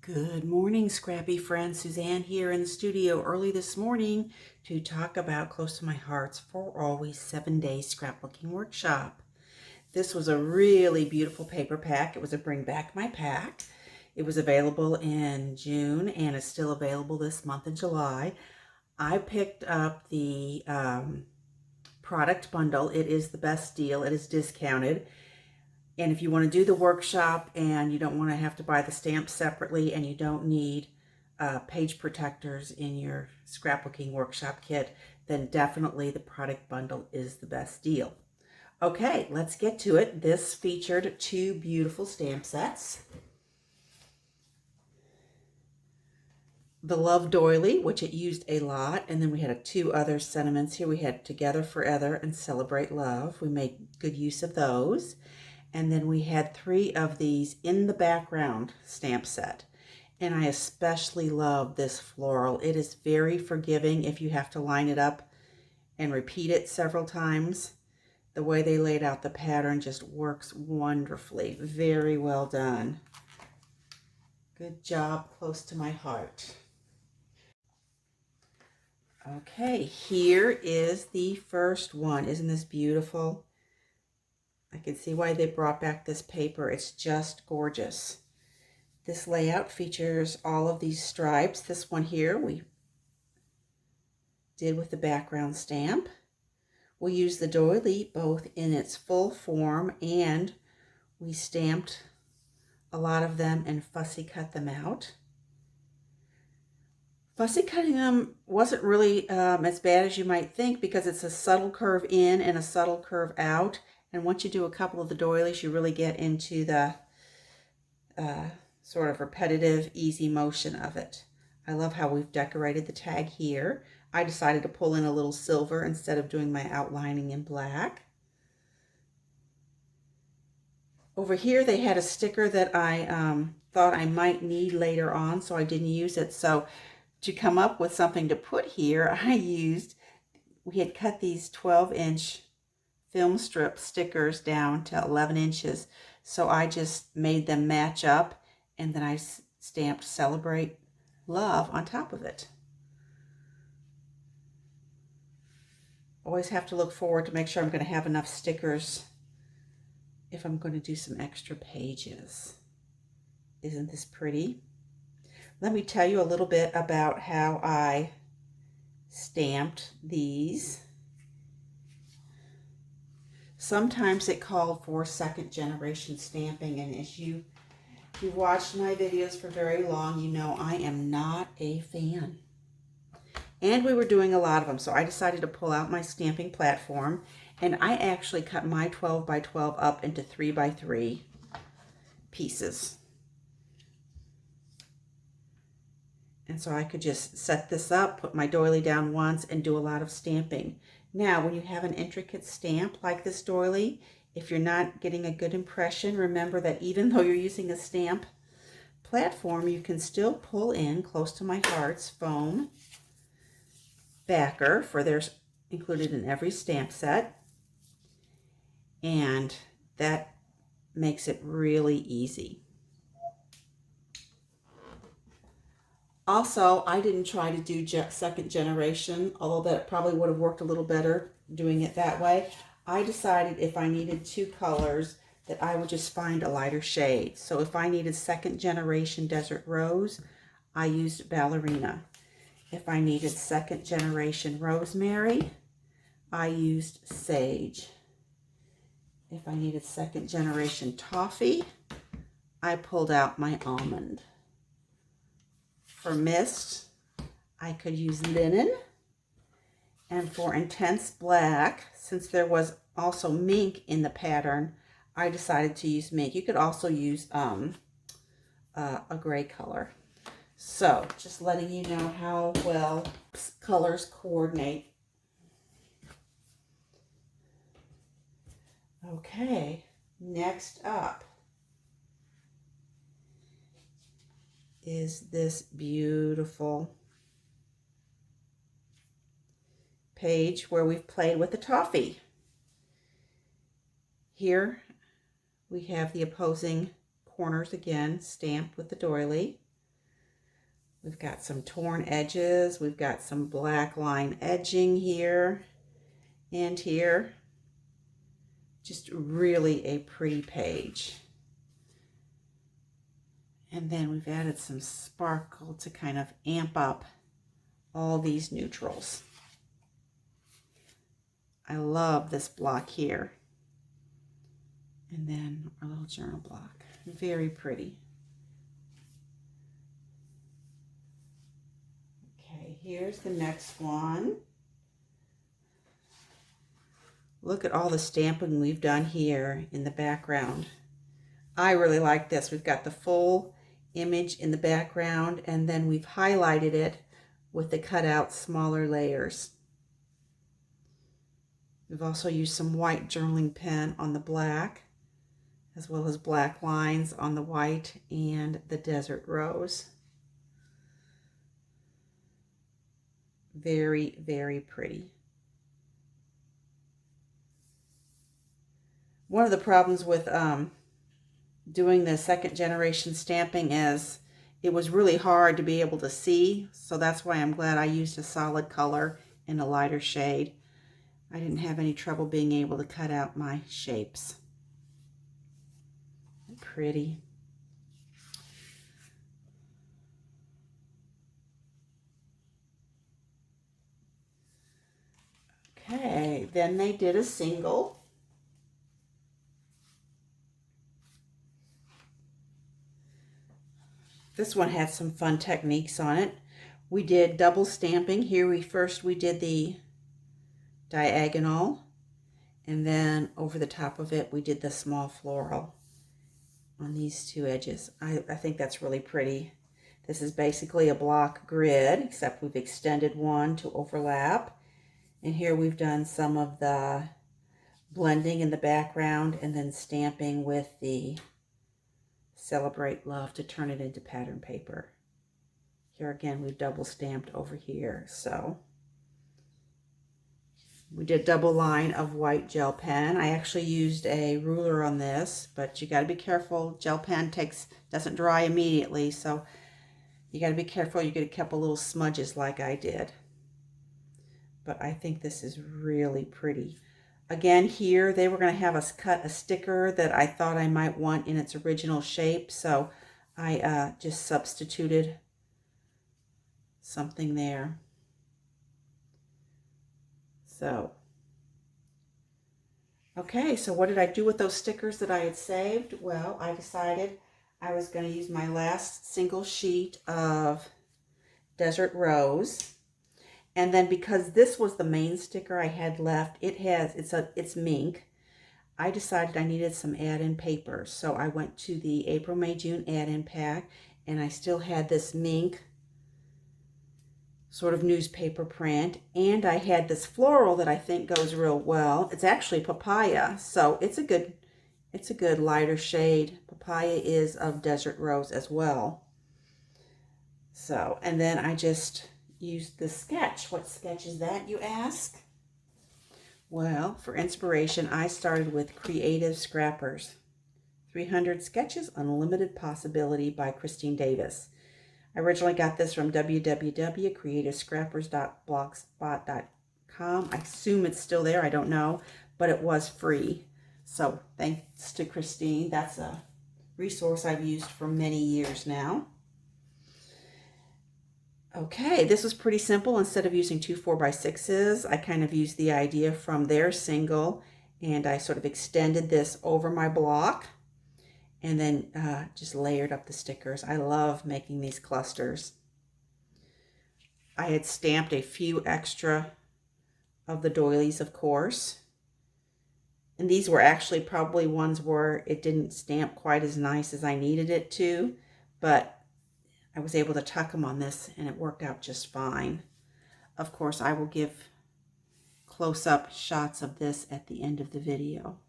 Good morning, scrappy friends. Suzanne here in the studio early this morning to talk about close to my heart's For Always 7-Day Scrapbooking Workshop. This was a really beautiful paper pack. It was a Bring Back My Pack. It was available in June and is still available this month in July. I picked up the product bundle. It is the best deal. It is discounted. And if you want to do the workshop and you don't want to have to buy the stamps separately and you don't need page protectors in your scrapbooking workshop kit, then definitely the product bundle is the best deal. Okay, let's get to it. This featured 2 beautiful stamp sets. The Love Doily, which it used a lot, and then we had 2 other sentiments here. We had Together Forever and Celebrate Love. We made good use of those. And then we had 3 of these In the Background stamp set. And I especially love this floral. It is very forgiving if you have to line it up and repeat it several times. The way they laid out the pattern just works wonderfully. Very well done. Good job, close to my heart. Okay, here is the first one. Isn't this beautiful? I can see why they brought back this paper. It's just gorgeous. This layout features all of these stripes. This one here we did with the background stamp. We used the doily both in its full form and we stamped a lot of them and fussy cut them out. Fussy cutting them wasn't really as bad as you might think because it's a subtle curve in and a subtle curve out. And once you do a couple of the doilies, you really get into the sort of repetitive, easy motion of it. I love how we've decorated the tag here. I decided to pull in a little silver instead of doing my outlining in black. Over here, they had a sticker that I thought I might need later on, so I didn't use it. So to come up with something to put here, we had cut these 12-inch film strip stickers down to 11 inches. So I just made them match up and then I stamped Celebrate Love on top of it. Always have to look forward to make sure I'm going to have enough stickers if I'm going to do some extra pages. Isn't this pretty? Let me tell you a little bit about how I stamped these. Sometimes it called for 2nd generation stamping, and if you've watched my videos for very long, you know I am not a fan. And we were doing a lot of them, so I decided to pull out my stamping platform, and I actually cut my 12 by 12 up into 3 by 3 pieces. And so I could just set this up, put my doily down once, and do a lot of stamping. Now, when you have an intricate stamp like this doily, if you're not getting a good impression, remember that even though you're using a stamp platform, you can still pull in Close to My Heart's foam backer, for they're included in every stamp set. And that makes it really easy. Also, I didn't try to do 2nd generation, although that probably would have worked a little better doing it that way. I decided if I needed 2 colors that I would just find a lighter shade. So if I needed 2nd generation Desert Rose, I used Ballerina. If I needed 2nd generation Rosemary, I used Sage. If I needed 2nd generation Toffee, I pulled out my Almond. For mist, I could use Linen. And for intense black, since there was also mink in the pattern, I decided to use mink. You could also use a gray color. So just letting you know how well colors coordinate. Okay, next up is this beautiful page where we've played with the toffee. Here we have the opposing corners again stamped with the doily. We've got some torn edges. We've got some black line edging here and here. Just really a pretty page. And then we've added some sparkle to kind of amp up all these neutrals. I love this block here. And then our little journal block. Very pretty. Okay, here's the next one. Look at all the stamping we've done here in the background. I really like this. We've got the full image in the background, and then we've highlighted it with the cut out smaller layers. We've also used some white journaling pen on the black, as well as black lines on the white and the desert rose. Very, very pretty. One of the problems with doing the second generation stamping is it was really hard to be able to see, so that's why I'm glad I used a solid color in a lighter shade. I didn't have any trouble being able to cut out my shapes. Pretty. Okay, then they did a single. This one had some fun techniques on it. We did double stamping. Here we did the diagonal, and then over the top of it we did the small floral on these two edges. I think that's really pretty. This is basically a block grid, except we've extended one to overlap. And here we've done some of the blending in the background and then stamping with the Celebrate Love to turn it into pattern paper. Here again, we've double stamped over here. So we did double line of white gel pen. I actually used a ruler on this, but you got to be careful. Gel pen doesn't dry immediately, so you got to be careful. You get a couple little smudges like I did. But I think this is really pretty. Again, here they were going to have us cut a sticker that I thought I might want in its original shape, so I just substituted something there. So, okay, so what did I do with those stickers that I had saved? Well, I decided I was going to use my last single sheet of Desert Rose. And then because this was the main sticker I had left, it's mink. I decided I needed some add-in paper. So I went to the April, May, June add-in pack, and I still had this mink sort of newspaper print, and I had this floral that I think goes real well. It's actually papaya, so it's a good lighter shade. Papaya is of Desert Rose as well. So, and then I just used the sketch. What sketch is that, you ask? Well, for inspiration, I started with Creative Scrappers. 300 Sketches, Unlimited Possibility by Christine Davis. I originally got this from www.creativescrappers.blogspot.com. I assume it's still there. I don't know, but it was free. So thanks to Christine. That's a resource I've used for many years now. Okay, this was pretty simple. Instead of using 2 4x6s, I kind of used the idea from their single, and I sort of extended this over my block and then just layered up the stickers. I love making these clusters. I had stamped a few extra of the doilies, of course. And these were actually probably ones where it didn't stamp quite as nice as I needed it to, but I was able to tuck them on this and it worked out just fine. Of course, I will give close-up shots of this at the end of the video.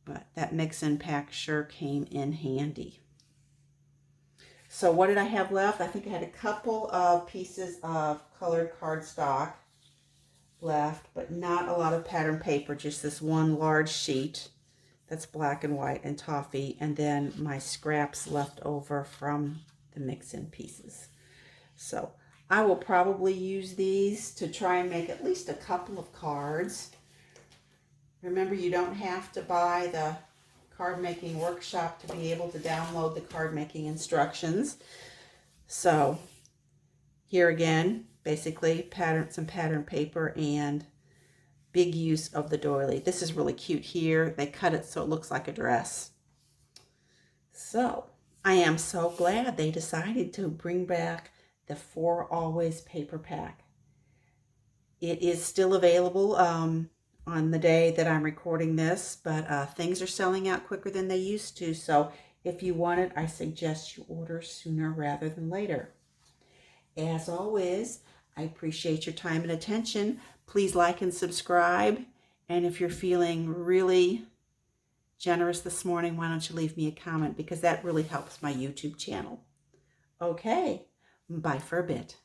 But that mix and pack sure came in handy. So what did I have left? I think I had a couple of pieces of colored cardstock. left, but not a lot of pattern paper, just this one large sheet that's black and white and toffee, and then my scraps left over from the mix-in pieces. So I will probably use these to try and make at least a couple of cards. Remember, you don't have to buy the card making workshop to be able to download the card making instructions. So here again, basically some pattern paper and big use of the doily. This is really cute here. They cut it so it looks like a dress. So I am so glad they decided to bring back the For Always paper pack. It is still available on the day that I'm recording this, but things are selling out quicker than they used to. So if you want it, I suggest you order sooner rather than later. As always, I appreciate your time and attention. Please like and subscribe. And if you're feeling really generous this morning, why don't you leave me a comment, because that really helps my YouTube channel. Okay, bye for a bit.